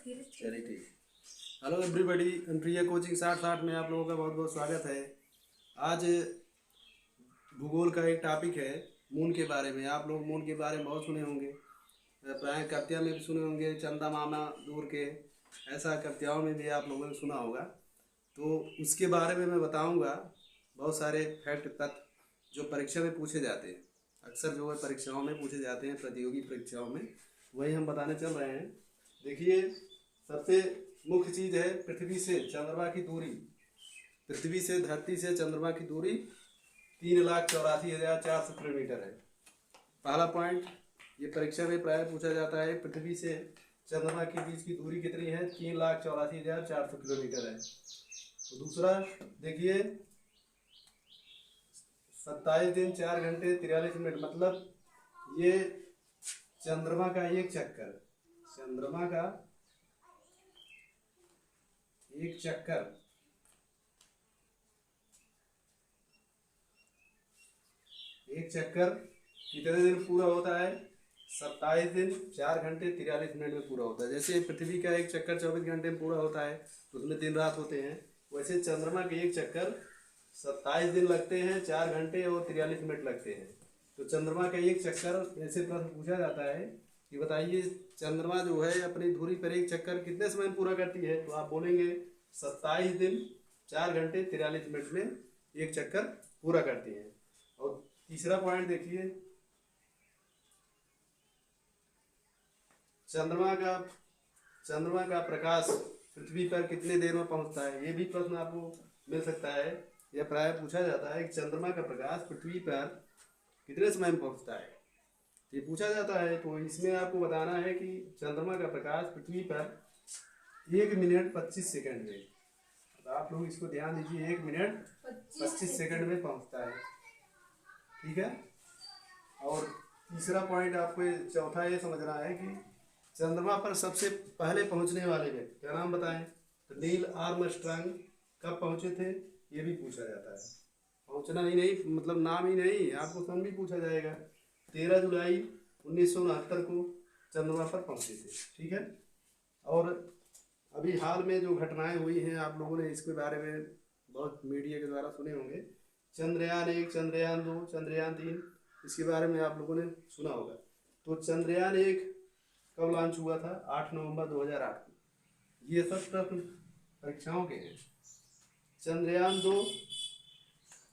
चलिए ठीक। Hello everybody, प्रिय कोचिंग 60-60 में आप लोगों का बहुत बहुत स्वागत है। आज भूगोल का एक टॉपिक है मून के बारे में। आप लोग मून के बारे में बहुत सुने होंगे, प्राय कविता में भी सुने होंगे, चंदा मामा दूर के, ऐसा कविताओं में भी आप लोगों ने सुना होगा। तो उसके बारे में मैं बताऊंगा बहुत सारे फैक्ट तथ्य जो परीक्षा में पूछे जाते हैं, अक्सर जो है परीक्षाओं में पूछे जाते हैं, प्रतियोगी परीक्षाओं में, वही हम बताने चल रहे हैं। देखिए, सबसे मुख्य चीज़ है पृथ्वी से चंद्रमा की दूरी। पृथ्वी से, धरती से चंद्रमा की दूरी 3,84,400 किलोमीटर है। पहला पॉइंट, ये परीक्षा में प्राय पूछा जाता है, पृथ्वी से चंद्रमा के बीच की दूरी कितनी है? 3,84,400 किलोमीटर है। तो दूसरा देखिए, 27 दिन 4 घंटे 43 मिनट, मतलब ये चंद्रमा का एक चक्कर, चंद्रमा का एक चक्कर कितने दिन पूरा होता है? 27 दिन 4 घंटे 43 मिनट में पूरा होता है। जैसे पृथ्वी का एक चक्कर 24 घंटे में पूरा होता है, तो उसमें दिन रात होते हैं, वैसे चंद्रमा के एक चक्कर 27 दिन लगते हैं, 4 घंटे और 43 मिनट लगते हैं। तो चंद्रमा का एक चक्कर, ऐसे प्रश्न पूछा जाता है कि बताइए चंद्रमा जो है अपनी धुरी पर एक चक्कर कितने समय में पूरा करती है? तो आप बोलेंगे 27 दिन 4 घंटे 43 मिनट में एक चक्कर पूरा करती है। और तीसरा पॉइंट देखिए, चंद्रमा का प्रकाश पृथ्वी पर कितने देर में पहुंचता है? ये भी प्रश्न आपको मिल सकता है, यह प्राय पूछा जाता है कि चंद्रमा का प्रकाश पृथ्वी पर कितने समय में पहुंचता है, ये पूछा जाता है। तो इसमें आपको बताना है कि चंद्रमा का प्रकाश पृथ्वी पर 1 मिनट 25 सेकंड में, तो आप लोग इसको ध्यान दीजिए, 1 मिनट 25 सेकंड में पहुंचता है, ठीक है। और तीसरा पॉइंट आपको, चौथा ये समझना है कि चंद्रमा पर सबसे पहले पहुंचने वाले व्यक्ति का नाम बताएं। तो नील आर्मस्ट्रांग कब पहुंचे थे, ये भी पूछा जाता है। पहुंचना ही नहीं, मतलब नाम ही नहीं, आपको सन भी पूछा जाएगा। 13 जुलाई 1969 को चंद्रमा पर पहुंचे थे, ठीक है। और अभी हाल में जो घटनाएं हुई हैं, आप लोगों ने इसके बारे में बहुत मीडिया के द्वारा सुने होंगे। चंद्रयान 1, चंद्रयान 2, चंद्रयान 3, इसके बारे में आप लोगों ने सुना होगा। तो चंद्रयान 1 कब लॉन्च हुआ था? 8 नवंबर 2008 को। ये सब प्रश्न परीक्षाओं के हैं। चंद्रयान 2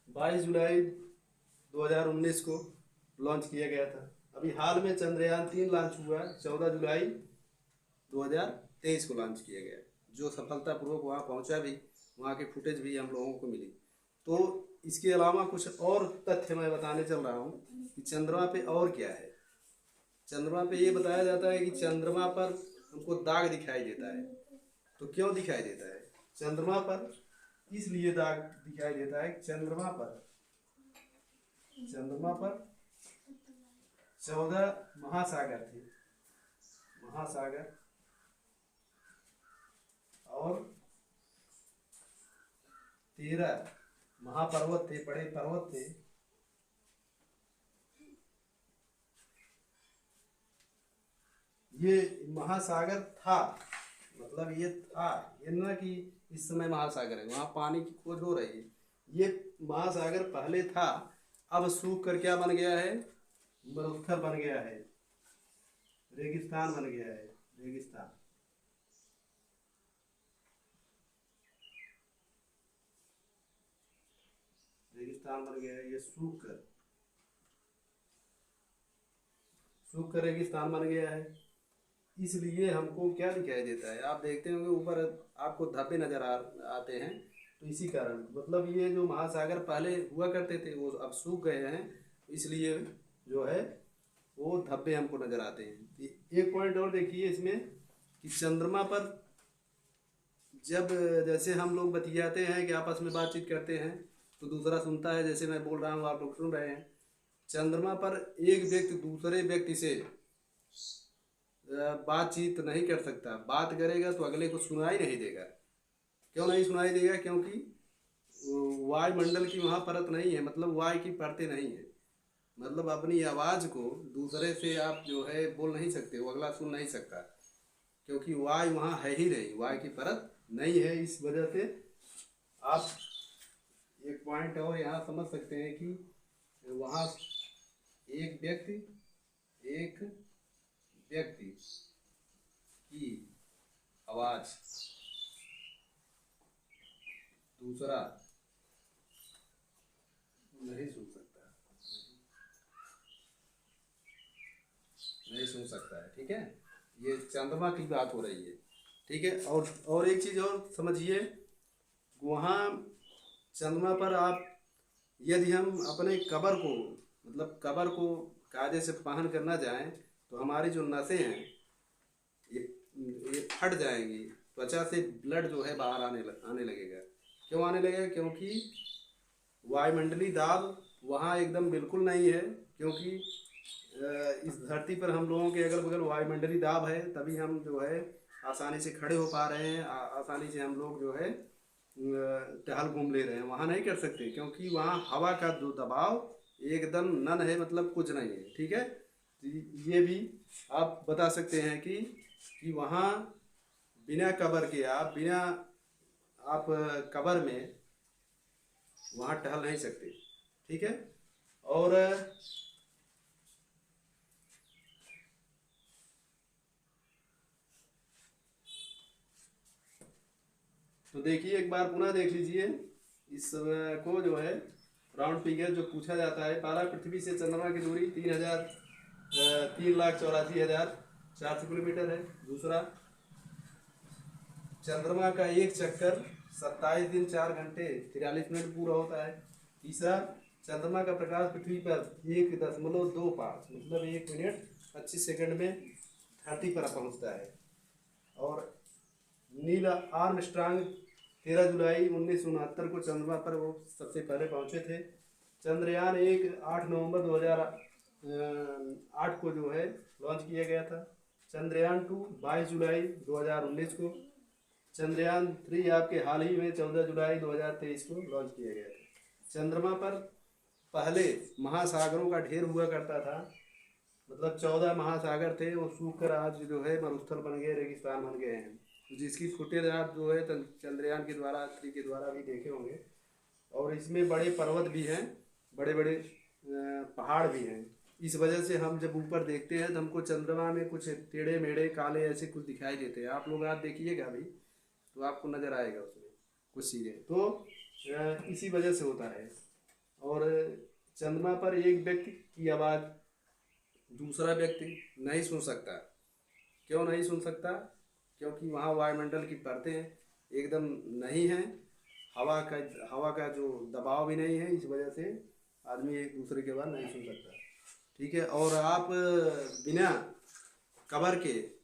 22 जुलाई 2019 को लॉन्च किया गया था। अभी हाल में चंद्रयान 3 लॉन्च हुआ, 14 जुलाई 2023 को लॉन्च किया गया, जो सफलतापूर्वक वहाँ पहुँचा भी, वहाँ के फुटेज भी हम लोगों को मिली। तो इसके अलावा कुछ और तथ्य मैं बताने चल रहा हूँ कि चंद्रमा पे और क्या है। चंद्रमा पे ये बताया जाता है कि चंद्रमा पर हमको दाग दिखाई देता है। तो क्यों दिखाई देता है? चंद्रमा पर इसलिए दाग दिखाई देता है कि चंद्रमा पर 14 महासागर थे, महासागर, और 13 महापर्वत थे, बड़े पर्वत थे। ये महासागर था, मतलब ये था, ये ना कि इस समय महासागर है, वहाँ पानी की खोज हो रही है। ये महासागर पहले था, अब सूख कर क्या बन गया है? मरुस्थल बन गया है, रेगिस्तान बन गया है, रेगिस्तान। रेगिस्तान बन गया है, ये सूख कर रेगिस्तान बन गया है। इसलिए हमको क्या दिखाई देता है? आप देखते होंगे ऊपर आपको धब्बे नजर आते हैं, तो इसी कारण, मतलब ये जो महासागर पहले हुआ करते थे वो अब सूख गए हैं, इसलिए जो है वो धब्बे हमको नजर आते हैं। एक पॉइंट और देखिए इसमें कि चंद्रमा पर जब, जैसे हम लोग बतियाते हैं कि आपस में बातचीत करते हैं, तो दूसरा सुनता है, जैसे मैं बोल रहा हूँ आप लोग सुन रहे हैं। चंद्रमा पर एक व्यक्ति दूसरे व्यक्ति से बातचीत नहीं कर सकता, बात करेगा तो अगले को सुनाई नहीं देगा। क्यों नहीं सुनाई देगा? क्योंकि वायुमंडल की वहाँ परत नहीं है, मतलब वायु की परतें नहीं है, मतलब अपनी आवाज़ को दूसरे से आप जो है बोल नहीं सकते, वो अगला सुन नहीं सकता। क्योंकि वायु वहाँ है ही नहीं, वायु की परत नहीं है। इस वजह से आप एक पॉइंट और यहाँ समझ सकते हैं कि वहाँ एक व्यक्ति की आवाज दूसरा नहीं सुन सकता है। ठीक है, ये चंद्रमा की बात हो रही है। ठीक है, और एक चीज़ और समझिए, वहाँ चंद्रमा पर आप यदि हम अपने कबर को कायदे से पहन कर ना जाएं तो हमारी जो नसें हैं ये फट जाएंगी, त्वचा से ब्लड जो है बाहर आने लगेगा। क्यों आने लगेगा? क्योंकि वायुमंडलीय दाब वहाँ एकदम बिल्कुल नहीं है। क्योंकि इस धरती पर हम लोगों के अगल बगल वायुमंडलीय दाब है, तभी हम जो है आसानी से खड़े हो पा रहे हैं, आसानी से हम लोग जो है टहल घूम ले रहे हैं। वहाँ नहीं कर सकते, क्योंकि वहाँ हवा का जो दबाव एकदम नन है, मतलब कुछ नहीं है। ठीक है, ये भी आप बता सकते हैं कि वहाँ बिना आप कबर में वहाँ टहल नहीं सकते। ठीक है, और तो देखिए, एक बार पुनः देख लीजिए इस को जो है राउंड फिगर जो पूछा जाता है। पहला, पृथ्वी से चंद्रमा की दूरी 3,84,400 किलोमीटर है। दूसरा, चंद्रमा का एक चक्कर 27 दिन 4 घंटे 43 मिनट पूरा होता है। तीसरा, चंद्रमा का प्रकाश पृथ्वी पर 1.25 मतलब 1 मिनट 25 सेकंड में धरती पर पहुंचता है। और नील आर्मस्ट्रांग 13 जुलाई 1969 को चंद्रमा पर वो सबसे पहले पहुंचे थे। चंद्रयान 1 8 नवंबर 2008 को जो है लॉन्च किया गया था। चंद्रयान 2 22 जुलाई 2019 को। चंद्रयान 3 आपके हाल ही में 14 जुलाई 2023 को लॉन्च किया गया था। चंद्रमा पर पहले महासागरों का ढेर हुआ करता था, मतलब 14 महासागर थे, वो सूख कर आज जो है मरुस्थल बन गए, रेगिस्तान बन गए हैं, जिसकी फुटेज आप जो है चंद्रयान के द्वारा 3 के द्वारा भी देखे होंगे। और इसमें बड़े पर्वत भी हैं, बड़े बड़े पहाड़ भी हैं। इस वजह से हम जब ऊपर देखते हैं तो हमको चंद्रमा में कुछ टेढ़े मेढ़े काले ऐसे कुछ दिखाई देते हैं। आप लोग आज देखिएगा अभी तो आपको नज़र आएगा उसमें कुछ चीज़ें, तो इसी वजह से होता है। और चंद्रमा पर एक व्यक्ति की आवाज़ दूसरा व्यक्ति नहीं सुन सकता। क्यों नहीं सुन सकता? क्योंकि वहाँ वायुमंडल की परतें एकदम नहीं हैं, हवा का जो दबाव भी नहीं है। इस वजह से आदमी एक दूसरे के बाद नहीं सुन सकता। ठीक है, और आप बिना कवर के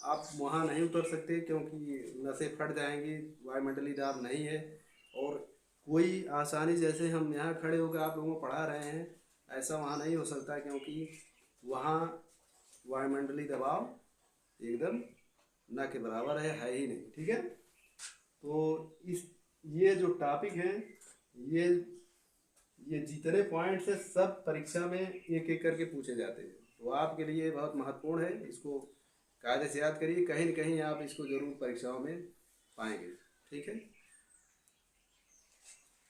आप वहाँ नहीं उतर सकते, क्योंकि नसें फट जाएंगी, वायुमंडलीय दाब नहीं है। और कोई आसानी, जैसे हम यहाँ खड़े होकर आप लोगों को पढ़ा रहे हैं, ऐसा वहाँ नहीं हो सकता, क्योंकि वहाँ वायुमंडलीय दबाव एकदम ना के बराबर है ही नहीं। ठीक है, तो ये जो टॉपिक है, ये जितने पॉइंट्स है सब परीक्षा में एक एक करके पूछे जाते हैं, तो आपके लिए बहुत महत्वपूर्ण है। इसको कायदे से याद करिए, कहीं न कहीं आप इसको जरूर परीक्षाओं में पाएंगे। ठीक है,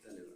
धन्यवाद।